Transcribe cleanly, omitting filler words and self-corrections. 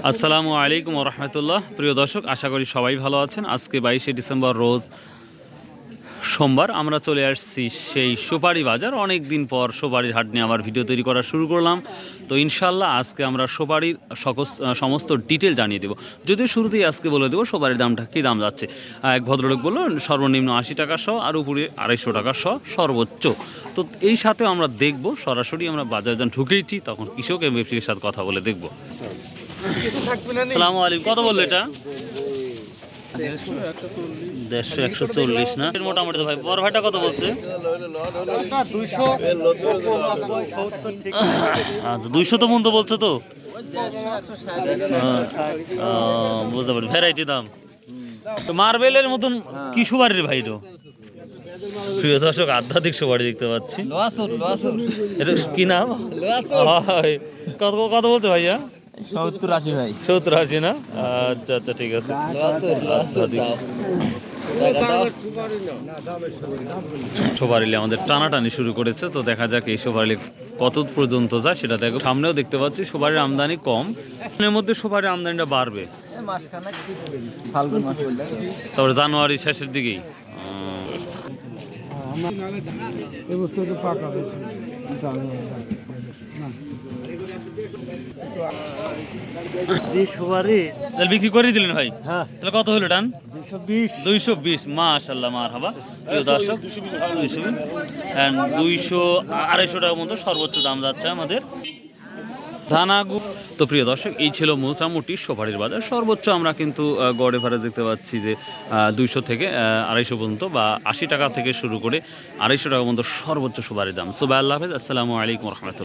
আসসালামু আলাইকুম রহমতুল্লাহ। প্রিয় দর্শক, আশা করি সবাই ভালো আছেন। আজকে 22শে ডিসেম্বর রোজ সোমবার আমরা চলে আসছি সেই সুপারি বাজার। অনেক দিন পর সুপারির হাট নিয়ে আবার ভিডিও তৈরি করা শুরু করলাম। তো ইনশাল্লাহ আজকে আমরা সুপারির সমস্ত ডিটেল জানিয়ে দেবো। যদিও শুরুতেই আজকে বলে দেবো সুপারির দামটা কী দাম যাচ্ছে। এক ভদ্রলোক বললো সর্বনিম্ন 80 টাকা শ, আর উপরে 250 টাকা শ সর্বোচ্চ। তো এই সাথে আমরা দেখব, সরাসরি আমরা বাজার যখন ঢুকেইছি তখন কৃষক এবং ব্যবসায়ীর সাথে কথা বলে দেখবো। আসসালামু আলাইকুম। কত বললো এটা? 150 140 না মোটামুটি। তো ভাই বড় ভাইটা কত বলছে? 200 তো বন্ধু বলছে তো। বুঝতে পারি ভ্যারাইটি দাম তো মার্বেলের মতন কি সুপারির ভাই তো। প্রিয় দর্শক, আধ্যাত্মিক সুপারি দেখতে পাচ্ছি। এটা কি নাম? কত কত বলছে ভাইয়া? 70-80 ভাই। 70-80 না? আচ্ছা আচ্ছা, ঠিক আছে। সুপারিলি আমাদের টানাটানি শুরু করেছে, তো দেখা যাক এই সুপারিলি কত পর্যন্ত যায় সেটা দেখো। সামনেও দেখতে পাচ্ছি সুপারির আমদানি কম, এর মধ্যে সুপারির আমদানিটা বাড়বে তারপরে জানুয়ারি শেষের দিকেই। বিক্রি করে দিলেন ভাই? হ্যাঁ। তাহলে কত হলো টান? 220। মাশাআল্লাহ, মারহাবা। প্রিয় দর্শক, 200-250 টাকার মতো সর্বোচ্চ দাম যাচ্ছে আমাদের ধানাগু। তো প্রিয় দর্শক, এই ছিল মোটামুটি সুপারির বাজার। সর্বোচ্চ আমরা কিন্তু গড়ে ভাড়া দেখতে পাচ্ছি যে 200 থেকে 250 পর্যন্ত, বা 80 টাকা থেকে শুরু করে 250 টাকা পর্যন্ত সর্বোচ্চ সুপারির দাম। সো ভাই, আল্লাহ হাফেজ, আসসালামু আলাইকুম রহমতুল্লাহ।